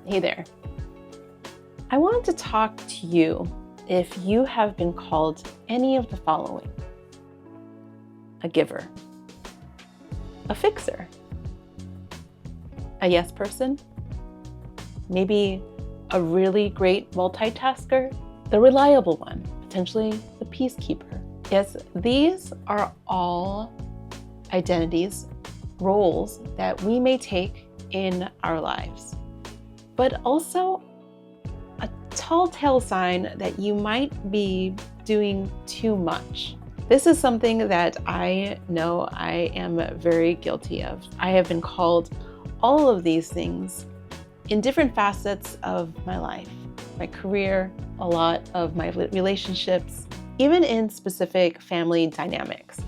Hey there. I wanted to talk to you if you have been called any of the following: a giver, a fixer, a yes person, maybe a really great multitasker, the reliable one, potentially the peacekeeper. Yes, these are all identities, roles that we may take in our lives, but also a telltale sign that you might be doing too much. This is something that I know I am very guilty of. I have been called all of these things in different facets of my life, my career, a lot of my relationships, even in specific family dynamics.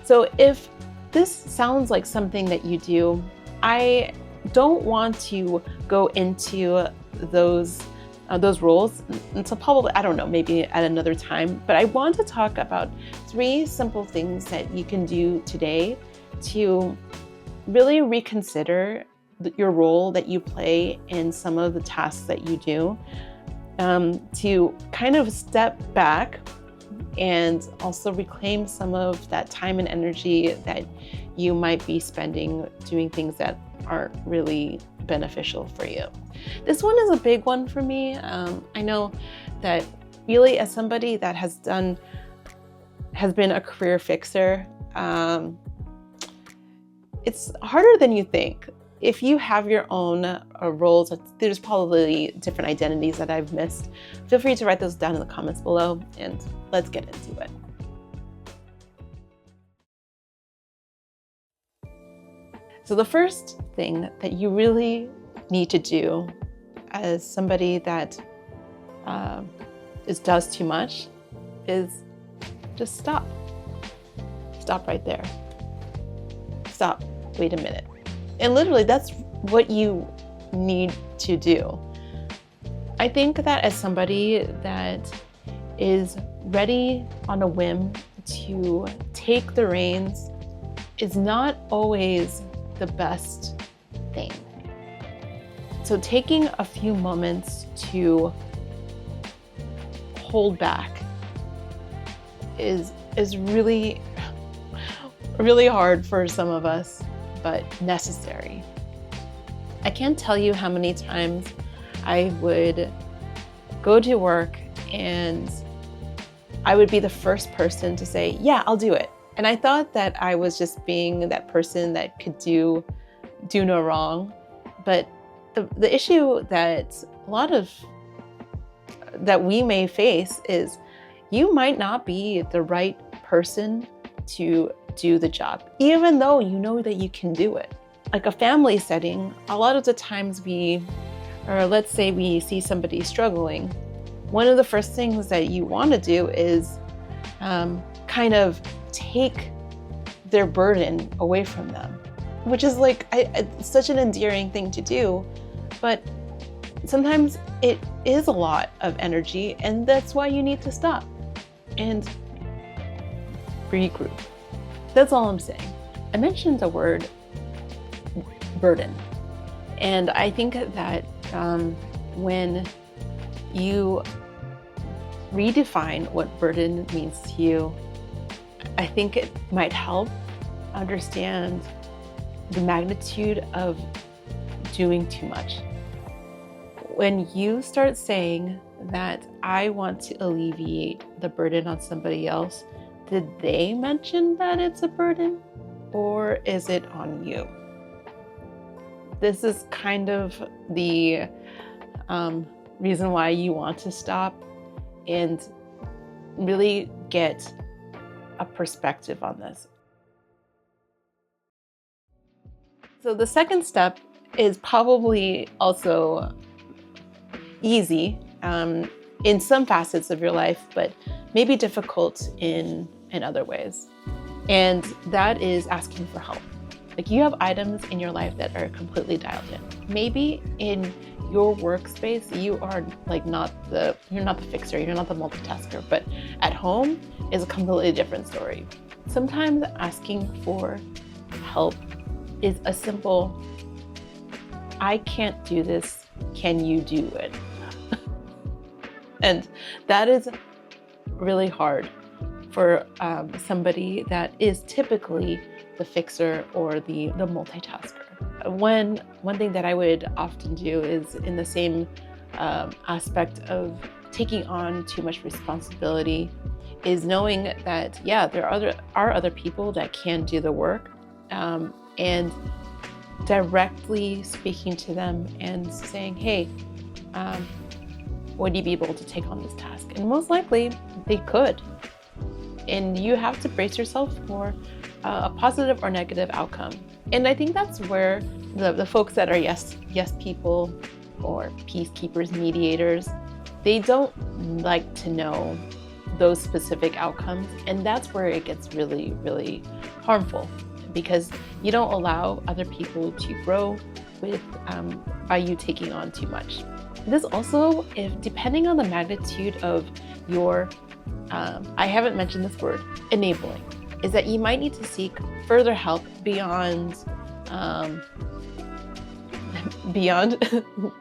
So if this sounds like something that you do, I don't want to go into those roles until probably, I don't know, maybe at another time. But I want to talk about 3 simple things that you can do today to really reconsider your role that you play in some of the tasks that you do, to kind of step back and also reclaim some of that time and energy that you might be spending doing things that aren't really beneficial for you. This one is a big one for me. I know that really, as somebody that has been a career fixer, it's harder than you think. If you have your own roles, there's probably different identities that I've missed. Feel free to write those down in the comments below, and let's get into it. So the first thing that you really need to do as somebody that does too much is just stop. Stop right there. Stop. Wait a minute. And literally, that's what you need to do. I think that as somebody that is ready on a whim to take the reins is not always the best thing. So taking a few moments to hold back is really, really hard for some of us, but necessary. I can't tell you how many times I would go to work and I would be the first person to say, yeah, I'll do it. And I thought that I was just being that person that could do no wrong. But the issue that that we may face is you might not be the right person to do the job, even though you know that you can do it. Like a family setting, a lot of the times let's say we see somebody struggling, one of the first things that you want to do is kind of take their burden away from them, which is like such an endearing thing to do, but sometimes it is a lot of energy, and that's why you need to stop and regroup. That's all I'm saying. I mentioned the word burden, and I think that when you redefine what burden means to you, I think it might help understand the magnitude of doing too much. When you start saying that I want to alleviate the burden on somebody else, did they mention that it's a burden, or is it on you? This is kind of the reason why you want to stop and really get a perspective on this. So the second step is probably also easy in some facets of your life, but maybe difficult in other ways. And that is asking for help. Like, you have items in your life that are completely dialed in. Maybe in your workspace, you are you're not the fixer, you're not the multitasker, but at home is a completely different story. Sometimes asking for help is a simple, I can't do this, can you do it? And that is really hard for somebody that is typically the fixer or the multitasker. One thing that I would often do is in the same aspect of taking on too much responsibility is knowing that, yeah, there are other people that can do the work, and directly speaking to them and saying, hey, would you be able to take on this task? And most likely they could. And you have to brace yourself for a positive or negative outcome. And I think that's where the folks that are yes people or peacekeepers, mediators, they don't like to know those specific outcomes. And that's where it gets really, really harmful, because you don't allow other people to grow with by you taking on too much. This also, if depending on the magnitude of your, I haven't mentioned this word, enabling, is that you might need to seek further help beyond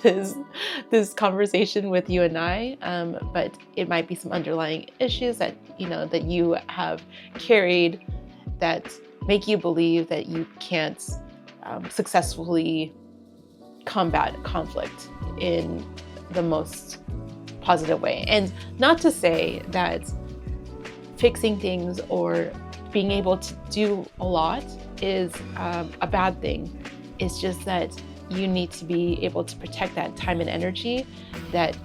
this conversation with you and I, but it might be some underlying issues that you have carried that make you believe that you can't successfully combat conflict in the most positive way. And not to say that fixing things or being able to do a lot is a bad thing. It's just that you need to be able to protect that time and energy that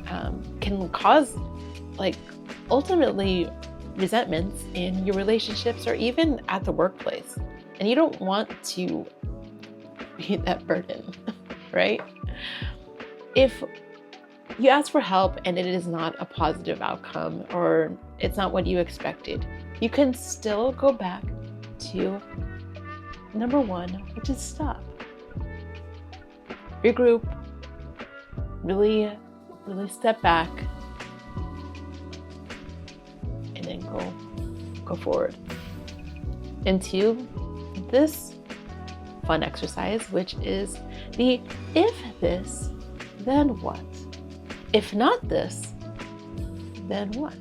can cause, ultimately resentments in your relationships or even at the workplace. And you don't want to be that burden, right? If you ask for help and it is not a positive outcome or it's not what you expected, you can still go back to number one, which is stop. Regroup, really step back, and then go forward into this fun exercise, which is the if this, then what? If not this, then what?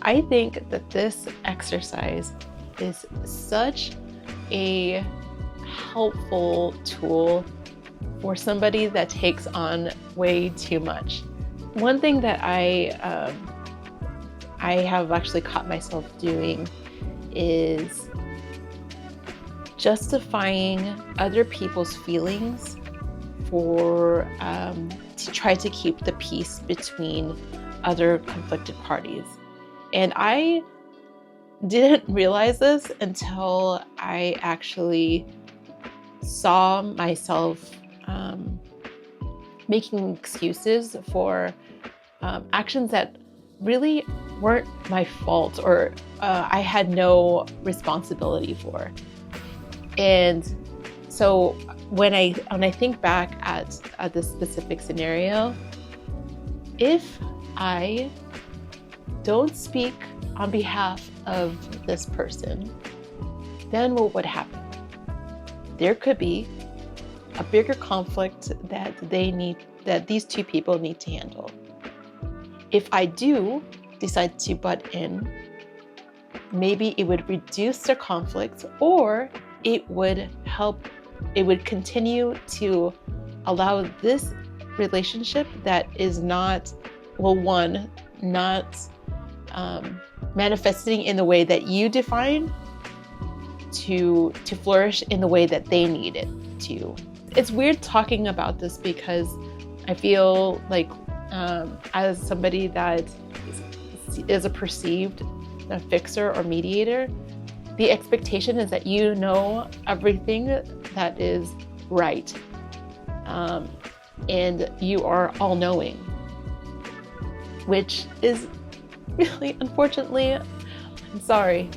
I think that this exercise is such a helpful tool for somebody that takes on way too much. One thing that I have actually caught myself doing is justifying other people's feelings for to try to keep the peace between other conflicted parties. And I didn't realize this until I actually saw myself making excuses for actions that really weren't my fault or I had no responsibility for. And so when I think back at this specific scenario, if I don't speak on behalf of this person, then what would happen? There could be a bigger conflict that these two people need to handle. If I do decide to butt in, maybe it would reduce their conflict, or it would continue to allow this relationship that is not manifesting in the way that you define to flourish in the way that they need it to. It's weird talking about this because I feel like as somebody that is a perceived fixer or mediator, the expectation is that you know everything that is right, and you are all-knowing, which is really, unfortunately, I'm sorry,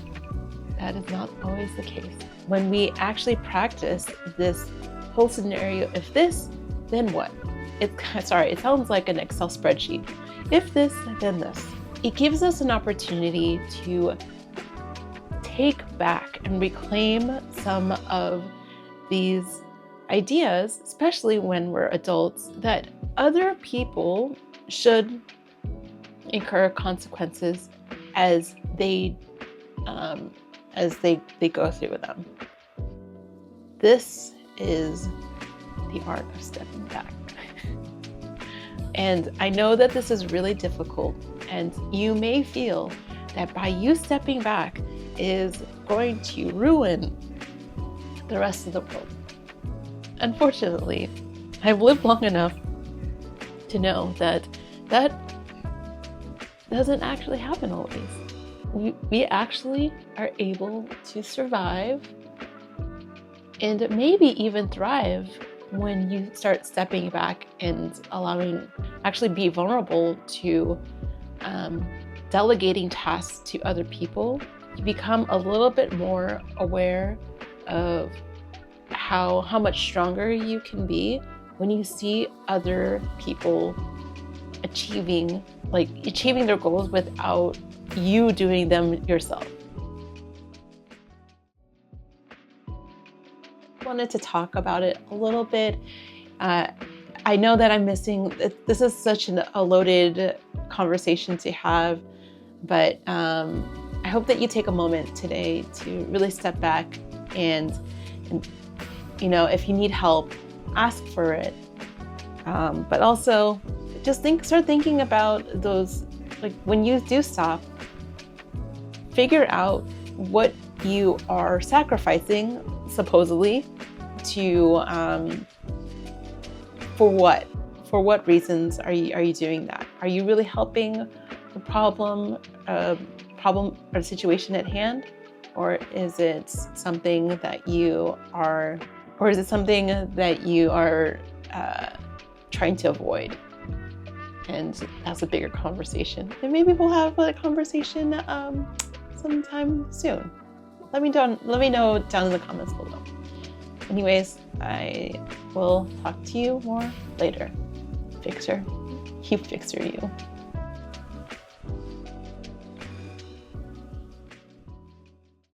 that is not always the case. When we actually practice this whole scenario, if this, then what? It sounds like an Excel spreadsheet. If this, then this. It gives us an opportunity to take back and reclaim some of these ideas, especially when we're adults, that other people should incur consequences as they go through them. This is the art of stepping back. And I know that this is really difficult, and you may feel that by you stepping back is going to ruin the rest of the world. Unfortunately, I've lived long enough to know that that doesn't actually happen always. We actually are able to survive and maybe even thrive when you start stepping back and actually be vulnerable to delegating tasks to other people. You become a little bit more aware of how much stronger you can be when you see other people achieving their goals without you doing them yourself. I wanted to talk about it a little bit. I know that I'm missing, this is such a loaded conversation to have, but I hope that you take a moment today to really step back and if you need help, ask for it. But also just start thinking about those, when you do stop, figure out what you are sacrificing, supposedly, to for what reasons are you doing that? Are you really helping the problem or situation at hand, or is it something that you are trying to avoid? And that's a bigger conversation. And maybe we'll have a conversation sometime soon. Let me know down in the comments below. Anyways, I will talk to you more later. Fixer, you fixer you.